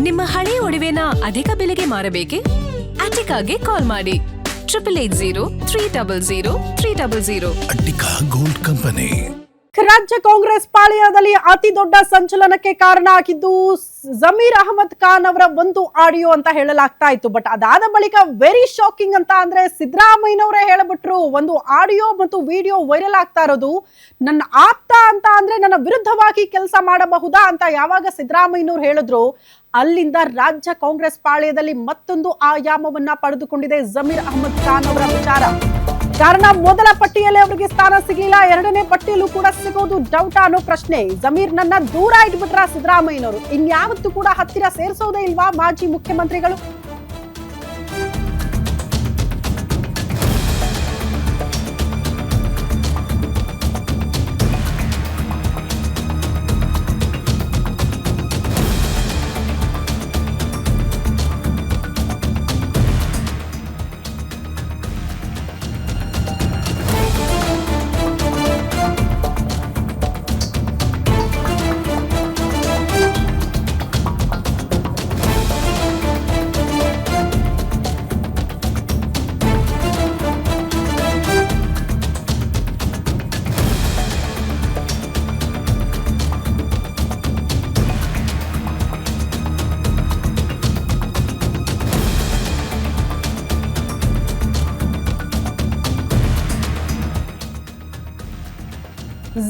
ನಿಮ್ಮ ಹಳೆಯ ಒಡವೆನ ಅಧಿಕ ಬೆಲೆಗೆ ಮಾರಬೇಕೆ? ಅಟಿಕಾಗೆ ಕಾಲ್ ಮಾಡಿ 8880 ಅಟ್ಟಿಕಾ ಗೋಲ್ಡ್ ಕಂಪನಿ. ರಾಜ್ಯ ಕಾಂಗ್ರೆಸ್ ಪಾಳೆಯದಲ್ಲಿ ಅತಿ ದೊಡ್ಡ ಸಂಚಲನಕ್ಕೆ ಕಾರಣ ಆಗಿದ್ದು ಜಮೀರ್ ಅಹಮದ್ ಖಾನ್ ಅವರ ಒಂದು ಆಡಿಯೋ ಅಂತ ಹೇಳಲಾಗ್ತಾ ಇತ್ತು. ಬಟ್ ಅದಾದ ಬಳಿಕ ವೆರಿ ಶಾಕಿಂಗ್ ಅಂತ ಅಂದ್ರೆ ಸಿದ್ದರಾಮಯ್ಯನವರೇ ಹೇಳಿಬಿಟ್ರು, ಒಂದು ಆಡಿಯೋ ಮತ್ತು ವಿಡಿಯೋ ವೈರಲ್ ಆಗ್ತಾ ಇರೋದು ನನ್ನ ಆಪ್ತ ಅಂತ ಅಂದ್ರೆ ನನ್ನ ವಿರುದ್ಧವಾಗಿ ಕೆಲಸ ಮಾಡಬಹುದಾ ಅಂತ ಯಾವಾಗ ಸಿದ್ದರಾಮಯ್ಯನವರು ಹೇಳಿದ್ರು, ಅಲ್ಲಿಂದ ರಾಜ್ಯ ಕಾಂಗ್ರೆಸ್ ಪಾಳೆಯದಲ್ಲಿ ಮತ್ತೊಂದು ಆಯಾಮವನ್ನ ಪಡೆದುಕೊಂಡಿದೆ ಜಮೀರ್ ಅಹಮದ್ ಖಾನ್ ಅವರ ವಿಚಾರ. ಕಾರಣ ಮೊದಲ ಪಟ್ಟಿಯಲ್ಲಿ ಅವರಿಗೆ ಸ್ಥಾನ ಸಿಗಲಿಲ್ಲ, ಎರಡನೇ ಪಟ್ಟಿಯಲ್ಲೂ ಕೂಡ ಸಿಗೋದು ಡೌಟ್ ಅನ್ನೋ ಪ್ರಶ್ನೆ. ಜಮೀರ್ ನನ್ನ ದೂರ ಇಟ್ಬಿಟ್ರ ಸಿದ್ದರಾಮಯ್ಯನವರು, ಇನ್ಯಾವತ್ತೂ ಕೂಡ ಹತ್ತಿರ ಸೇರಿಸೋದೇ ಇಲ್ವಾ ಮಾಜಿ ಮುಖ್ಯಮಂತ್ರಿಗಳು?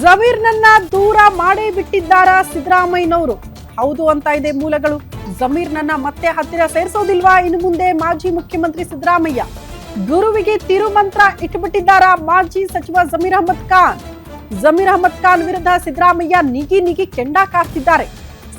ಜಮೀರ್ ನನ್ನ ದೂರ ಮಾಡೇ ಬಿಟ್ಟಿದ್ದಾರ ಸಿದ್ದರಾಮಯ್ಯನವರು? ಹೌದು ಅಂತ ಇದೆ ಮೂಲಗಳು. ಜಮೀರ್ ನನ್ನ ಮತ್ತೆ ಹತ್ತಿರ ಸೇರಿಸೋದಿಲ್ವಾ ಇನ್ನು ಮುಂದೆ ಮಾಜಿ ಮುಖ್ಯಮಂತ್ರಿ ಸಿದ್ದರಾಮಯ್ಯ? ಗುರುವಿಗೆ ತಿರುಮಂತ್ರ ಇಟ್ಟುಬಿಟ್ಟಿದ್ದಾರ ಮಾಜಿ ಸಚಿವ ಜಮೀರ್ ಅಹಮದ್ ಖಾನ್? ಜಮೀರ್ ಅಹಮದ್ ಖಾನ್ ವಿರುದ್ಧ ಸಿದ್ದರಾಮಯ್ಯ ನಿಗಿ ಕೆಂಡ ಕಾರ್ತಿದ್ದಾರೆ.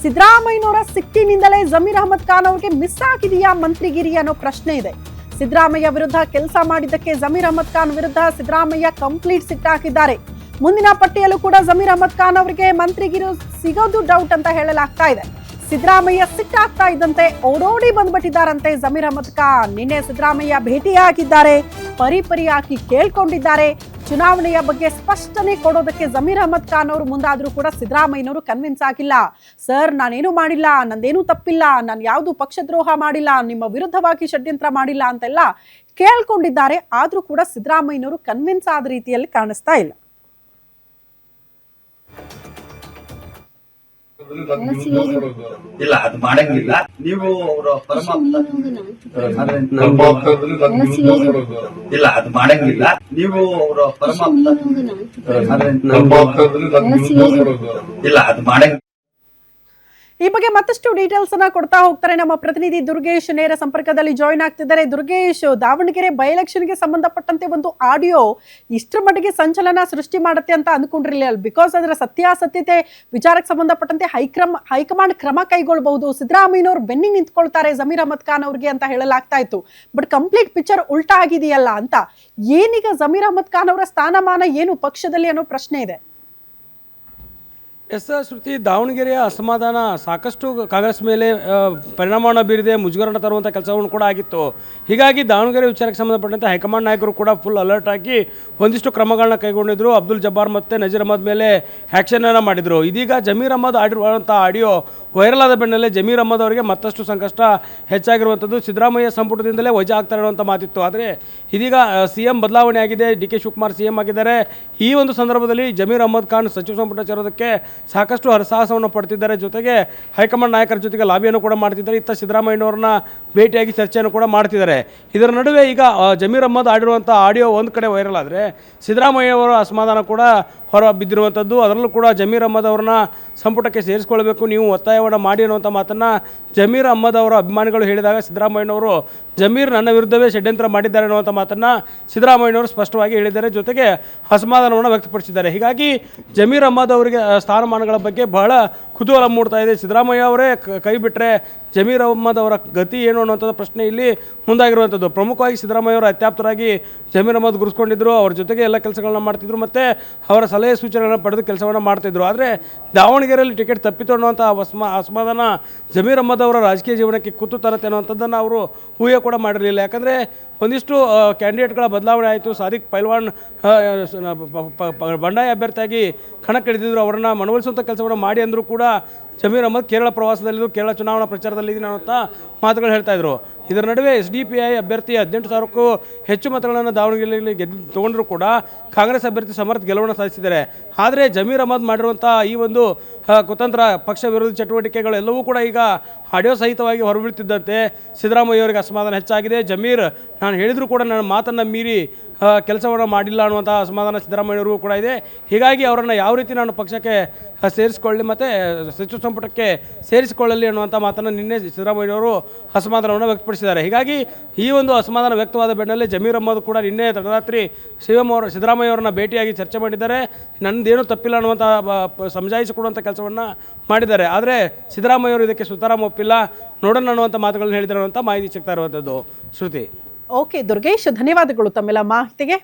ಸಿದ್ದರಾಮಯ್ಯನವರ ಸಿಟ್ಟಿನಿಂದಲೇ ಜಮೀರ್ ಅಹಮದ್ ಖಾನ್ ಅವರಿಗೆ ಮಿಸ್ ಆಗಿದೆಯಾ ಮಂತ್ರಿಗಿರಿ ಅನ್ನೋ ಪ್ರಶ್ನೆ ಇದೆ. ಸಿದ್ದರಾಮಯ್ಯ ವಿರುದ್ಧ ಕೆಲಸ ಮಾಡಿದ್ದಕ್ಕೆ ಜಮೀರ್ ಅಹಮದ್ ಖಾನ್ ವಿರುದ್ಧ ಸಿದ್ದರಾಮಯ್ಯ ಕಂಪ್ಲೀಟ್ ಸಿಟ್ಟಾಕಿದ್ದಾರೆ. ಮುಂದಿನ ಪಟ್ಟಿಯಲ್ಲೂ ಕೂಡ ಜಮೀರ್ ಅಹಮದ್ ಖಾನ್ ಅವರಿಗೆ ಮಂತ್ರಿಗಿರು ಸಿಗೋದು ಡೌಟ್ ಅಂತ ಹೇಳಲಾಗ್ತಾ ಇದೆ. ಸಿದ್ದರಾಮಯ್ಯ ಸಿಟ್ಟಾಗ್ತಾ ಇದ್ದಂತೆ ಓಡೋಡಿ ಬಂದ್ಬಿಟ್ಟಿದ್ದಾರಂತೆ ಜಮೀರ್ ಅಹಮದ್ ಖಾನ್. ನಿನ್ನೆ ಸಿದ್ದರಾಮಯ್ಯ ಭೇಟಿಯಾಗಿದ್ದಾರೆ, ಪರಿಪರಿಯಾಗಿ ಕೇಳ್ಕೊಂಡಿದ್ದಾರೆ. ಚುನಾವಣೆಯ ಬಗ್ಗೆ ಸ್ಪಷ್ಟನೆ ಕೊಡೋದಕ್ಕೆ ಜಮೀರ್ ಅಹಮದ್ ಖಾನ್ ಅವರು ಮುಂದಾದ್ರೂ ಕೂಡ ಸಿದ್ದರಾಮಯ್ಯನವರು ಕನ್ವಿನ್ಸ್ ಆಗಿಲ್ಲ. ಸರ್, ನಾನೇನು ಮಾಡಿಲ್ಲ, ನಂದೇನು ತಪ್ಪಿಲ್ಲ, ನಾನು ಯಾವುದು ಪಕ್ಷದ್ರೋಹ ಮಾಡಿಲ್ಲ, ನಿಮ್ಮ ವಿರುದ್ಧವಾಗಿ ಷಡ್ಯಂತ್ರ ಮಾಡಿಲ್ಲ ಅಂತೆಲ್ಲ ಕೇಳ್ಕೊಂಡಿದ್ದಾರೆ. ಆದ್ರೂ ಕೂಡ ಸಿದ್ದರಾಮಯ್ಯನವರು ಕನ್ವಿನ್ಸ್ ಆದ ರೀತಿಯಲ್ಲಿ ಕಾಣಿಸ್ತಾ ಇಲ್ಲ. ಇಲ್ಲ, ಅದು ಮಾಡಂಗಿಲ್ಲ. ನೀವು ಅವರ ಪರಮಾತ್ಮ ಇಲ್ಲ, ಅದು ಮಾಡಂಗಿಲ್ಲ. ನೀವು ಅವರ ಪರಮಾತ್ಮ ಇಲ್ಲ, ಅದು ಮಾಡಂಗಿಲ್ಲ. ಈ ಬಗ್ಗೆ ಮತ್ತಷ್ಟು ಡೀಟೇಲ್ಸ್ ಅನ್ನ ಕೊಡ್ತಾ ಹೋಗ್ತಾರೆ ನಮ್ಮ ಪ್ರತಿನಿಧಿ ದುರ್ಗೇಶ್. ನೇರ ಸಂಪರ್ಕದಲ್ಲಿ ಜಾಯಿನ್ ಆಗ್ತಿದ್ದಾರೆ. ದುರ್ಗೇಶ್, ದಾವಣಗೆರೆ ಬೈ ಎಲೆಕ್ಷನ್ಗೆ ಸಂಬಂಧಪಟ್ಟಂತೆ ಒಂದು ಆಡಿಯೋ ಇಷ್ಟರ ಮಟ್ಟಿಗೆ ಸಂಚಲನ ಸೃಷ್ಟಿ ಮಾಡುತ್ತೆ ಅಂತ ಅಂದ್ಕೊಂಡಿರಲಿಲ್ಲ. ಬಿಕಾಸ್ ಅದರ ಸತ್ಯಾಸತ್ಯತೆ ವಿಚಾರಕ್ಕೆ ಸಂಬಂಧಪಟ್ಟಂತೆ ಹೈಕಮಾಂಡ್ ಕ್ರಮ ಕೈಗೊಳ್ಳಬಹುದು, ಸಿದ್ದರಾಮಯ್ಯನವರು ಬೆನ್ನಿಗೆ ನಿಂತ್ಕೊಳ್ತಾರೆ ಜಮೀರ್ ಅಹಮದ್ ಖಾನ್ ಅವ್ರಿಗೆ ಅಂತ ಹೇಳಲಾಗ್ತಾ ಇತ್ತು. ಬಟ್ ಕಂಪ್ಲೀಟ್ ಪಿಕ್ಚರ್ ಉಲ್ಟಾ ಆಗಿದೆಯಲ್ಲ ಅಂತ, ಏನೀಗ ಜಮೀರ್ ಅಹಮದ್ ಖಾನ್ ಅವರ ಸ್ಥಾನಮಾನ ಏನು ಪಕ್ಷದಲ್ಲಿ ಅನ್ನೋ ಪ್ರಶ್ನೆ ಇದೆ. ಎಸ್ ಶ್ರುತಿ, ದಾವಣಗೆರೆಯ ಅಸಮಾಧಾನ ಸಾಕಷ್ಟು ಕಾಂಗ್ರೆಸ್ ಮೇಲೆ ಪರಿಣಾಮವನ್ನು ಬೀರಿದೆ, ಮುಜುಗರಣ ತರುವಂಥ ಕೆಲಸವನ್ನು ಕೂಡ ಆಗಿತ್ತು. ಹೀಗಾಗಿ ದಾವಣಗೆರೆ ವಿಚಾರಕ್ಕೆ ಸಂಬಂಧಪಟ್ಟಂತೆ ಹೈಕಮಾಂಡ್ ನಾಯಕರು ಕೂಡ ಫುಲ್ ಅಲರ್ಟ್ ಆಗಿ ಒಂದಿಷ್ಟು ಕ್ರಮಗಳನ್ನ ಕೈಗೊಂಡಿದ್ರು. ಅಬ್ದುಲ್ ಜಬ್ಬಾರ್ ಮತ್ತು ನಜೀರ್ ಅಹಮದ್ ಮೇಲೆ ಆ್ಯಕ್ಷನನ್ನು ಮಾಡಿದರು. ಇದೀಗ ಜಮೀರ್ ಅಹಮದ್ ಆಡಿರುವಂಥ ಆಡಿಯೋ ವೈರಲ್ ಆದ ಬೆನ್ನಲ್ಲೇ ಜಮೀರ್ ಅಹಮದ್ ಅವರಿಗೆ ಮತ್ತಷ್ಟು ಸಂಕಷ್ಟ ಹೆಚ್ಚಾಗಿರುವಂಥದ್ದು. ಸಿದ್ದರಾಮಯ್ಯ ಸಂಪುಟದಿಂದಲೇ ವಜಾ ಆಗ್ತಾ ಇರುವಂಥ ಮಾತಿತ್ತು. ಆದರೆ ಇದೀಗ CM ಬದಲಾವಣೆ ಆಗಿದೆ, DK ಶಿವಕುಮಾರ್ CM ಆಗಿದ್ದಾರೆ. ಈ ಒಂದು ಸಂದರ್ಭದಲ್ಲಿ ಜಮೀರ್ ಅಹಮದ್ ಖಾನ್ ಸಚಿವ ಸಂಪುಟ ಸೇರೋದಕ್ಕೆ ಸಾಕಷ್ಟು ಹರಸಾಹಸವನ್ನು ಪಡ್ತಿದ್ದಾರೆ. ಜೊತೆಗೆ ಹೈಕಮಾಂಡ್ ನಾಯಕರ ಜೊತೆಗೆ ಲಾಬಿಯನ್ನು ಕೂಡ ಮಾಡ್ತಿದ್ದಾರೆ. ಇತ್ತ ಸಿದ್ದರಾಮಯ್ಯನವ್ರನ್ನ ಭೇಟಿಯಾಗಿ ಚರ್ಚೆಯನ್ನು ಕೂಡ ಮಾಡ್ತಿದ್ದಾರೆ. ಇದರ ನಡುವೆ ಈಗ ಜಮೀರ್ ಅಹಮದ್ ಆಡಿರುವಂಥ ಆಡಿಯೋ ಒಂದು ಕಡೆ ವೈರಲ್ ಆದರೆ ಸಿದ್ದರಾಮಯ್ಯ ಅವರ ಅಸಮಾಧಾನ ಕೂಡ ಹೊರ ಬಿದ್ದಿರುವಂಥದ್ದು. ಅದರಲ್ಲೂ ಕೂಡ ಜಮೀರ್ ಅಹಮದ್ ಅವ್ರನ್ನ ಸಂಪುಟಕ್ಕೆ ಸೇರಿಸ್ಕೊಳ್ಬೇಕು, ನೀವು ಒತ್ತಾಯವನ್ನು ಮಾಡಿ ಅನ್ನುವಂಥ ಮಾತನ್ನು ಜಮೀರ್ ಅಹಮದ್ ಅವರ ಅಭಿಮಾನಿಗಳು ಹೇಳಿದಾಗ ಸಿದ್ದರಾಮಯ್ಯನವರು ಜಮೀರ್ ನನ್ನ ವಿರುದ್ಧವೇ ಷಡ್ಯಂತ್ರ ಮಾಡಿದ್ದಾರೆ ಅನ್ನುವಂಥ ಮಾತನ್ನು ಸಿದ್ದರಾಮಯ್ಯನವರು ಸ್ಪಷ್ಟವಾಗಿ ಹೇಳಿದ್ದಾರೆ. ಜೊತೆಗೆ ಅಸಮಾಧಾನವನ್ನು ವ್ಯಕ್ತಪಡಿಸಿದ್ದಾರೆ. ಹೀಗಾಗಿ ಜಮೀರ್ ಅಹಮದ್ ಅವರಿಗೆ ಸ್ಥಾನಮಾನಗಳ ಬಗ್ಗೆ ಬಹಳ ಕುತೂಹಲ ಮೂಡ್ತಾ ಇದೆ. ಸಿದ್ದರಾಮಯ್ಯ ಅವರೇ ಕೈ ಬಿಟ್ಟರೆ ಜಮೀರ್ ಅಹಮದ್ ಅವರ ಗತಿ ಏನು ಅನ್ನುವಂಥದ್ದು ಪ್ರಶ್ನೆ ಇಲ್ಲಿ ಮುಂದಾಗಿರುವಂಥದ್ದು. ಪ್ರಮುಖವಾಗಿ ಸಿದ್ದರಾಮಯ್ಯ ಅವರು ಅತ್ಯಾಪ್ತರಾಗಿ ಜಮೀರ್ ಅಹಮದ್ ಗುರುಸ್ಕೊಂಡಿದ್ರು, ಅವ್ರ ಜೊತೆಗೆ ಎಲ್ಲ ಕೆಲಸಗಳನ್ನ ಮಾಡ್ತಿದ್ರು ಮತ್ತು ಅವರ ಸಲಹೆ ಸೂಚನೆಗಳನ್ನು ಪಡೆದು ಕೆಲಸವನ್ನು ಮಾಡ್ತಿದ್ರು. ಆದರೆ ದಾವಣಗೆರೆಯಲ್ಲಿ ಟಿಕೆಟ್ ತಪ್ಪಿತು ಅನ್ನುವಂಥ ಅಸಮಾಧಾನ ಜಮೀರ್ ಅಹಮದ್ ಅವರ ರಾಜಕೀಯ ಜೀವನಕ್ಕೆ ಕುತ್ತು ತರುತ್ತೆ ಅನ್ನುವಂಥದ್ದನ್ನು ಅವರು ಊಹೆ ಕೂಡ ಮಾಡಿರಲಿಲ್ಲ. ಯಾಕಂದರೆ ಒಂದಿಷ್ಟು ಕ್ಯಾಂಡಿಡೇಟ್ಗಳ ಬದಲಾವಣೆ ಆಯಿತು. ಸಾದಿಕ್ ಪೈಲ್ವಾನ್ ಬಂಡಾಯ ಅಭ್ಯರ್ಥಿಯಾಗಿ ಕಣಕ್ಕಿಳಿದಿದ್ರು, ಅವರನ್ನು ಮನವೊಲಿಸುವಂಥ ಕೆಲಸವನ್ನು ಮಾಡಿ ಅಂದರೂ ಕೂಡ ಜಮೀರ್ ಅಹಮದ್ ಕೇರಳ ಪ್ರವಾಸದಲ್ಲಿದ್ದು ಕೇರಳ ಚುನಾವಣಾ ಪ್ರಚಾರದಲ್ಲಿದ್ದೀನಿ ಅನ್ನುವಂಥ ಮಾತುಗಳು ಹೇಳ್ತಾ ಇದ್ರು. ಇದರ ನಡುವೆ SDPI ಅಭ್ಯರ್ಥಿ 18,000ಕ್ಕೂ ಹೆಚ್ಚು ಮತಗಳನ್ನು ದಾವಣಗೆರೆಯಲ್ಲಿ ತಗೊಂಡ್ರು ಕೂಡ ಕಾಂಗ್ರೆಸ್ ಅಭ್ಯರ್ಥಿ ಸಮರ್ಥ ಗೆಲುವನ್ನು ಸಾಧಿಸಿದ್ದಾರೆ. ಆದರೆ ಜಮೀರ್ ಅಹಮದ್ ಮಾಡಿರುವಂಥ ಈ ಒಂದು ಕುತಂತ್ರ ಪಕ್ಷ ವಿರೋಧಿ ಚಟುವಟಿಕೆಗಳೆಲ್ಲವೂ ಕೂಡ ಈಗ ಆಡಿಯೋ ಸಹಿತವಾಗಿ ಹೊರಬೀಳ್ತಿದ್ದಂತೆ ಸಿದ್ದರಾಮಯ್ಯ ಅವರಿಗೆ ಅಸಮಾಧಾನ ಹೆಚ್ಚಾಗಿದೆ. ಜಮೀರ್ ನಾನು ಹೇಳಿದರೂ ಕೂಡ ನನ್ನ ಮಾತನ್ನು ಮೀರಿ ಕೆಲಸವನ್ನು ಮಾಡಿಲ್ಲ ಅನ್ನುವಂಥ ಅಸಮಾಧಾನ ಸಿದ್ದರಾಮಯ್ಯವ್ರಿಗೂ ಕೂಡ ಇದೆ. ಹೀಗಾಗಿ ಅವರನ್ನು ಯಾವ ರೀತಿ ನಾನು ಪಕ್ಷಕ್ಕೆ ಸೇರಿಸಿಕೊಳ್ಳಿ ಮತ್ತು ಸಚಿವ ಸಂಪುಟಕ್ಕೆ ಸೇರಿಸಿಕೊಳ್ಳಲಿ ಅನ್ನುವಂಥ ಮಾತನ್ನು ನಿನ್ನೆ ಸಿದ್ದರಾಮಯ್ಯವರು ಅಸಮಾಧಾನವನ್ನು ವ್ಯಕ್ತಪಡಿಸಿದ್ದಾರೆ. ಹೀಗಾಗಿ ಈ ಒಂದು ಅಸಮಾಧಾನ ವ್ಯಕ್ತವಾದ ಬೆನ್ನಲ್ಲೇ ಜಮೀರ್ ಅಹಮದ್ ಕೂಡ ನಿನ್ನೆ ತಡರಾತ್ರಿ ಸಿದ್ದರಾಮಯ್ಯ ಅವರನ್ನ ಭೇಟಿಯಾಗಿ ಚರ್ಚೆ ಮಾಡಿದ್ದಾರೆ. ನನ್ನದೇನು ತಪ್ಪಿಲ್ಲ ಅನ್ನುವಂಥ ಸಮಜಾಯಿಸಿಕೊಡುವಂಥ ಕೆಲಸವನ್ನು ಮಾಡಿದ್ದಾರೆ. ಆದರೆ ಸಿದ್ದರಾಮಯ್ಯವರು ಇದಕ್ಕೆ ಸುತಾರಾಮ್ ಒಪ್ಪಿಲ್ಲ, ನೋಡೋಣ ಅನ್ನುವಂಥ ಮಾತುಗಳನ್ನು ಹೇಳಿದ್ದಾರೆ ಅನ್ನುವಂಥ ಮಾಹಿತಿ ಸಿಗ್ತಾ ಇರುವಂಥದ್ದು. ಶ್ರುತಿ. ಓಕೆ ದುರ್ಗೇಶ್, ಧನ್ಯವಾದಗಳು ತಮ್ಮೆಲ್ಲ ಮಾಹಿತಿಗೆ.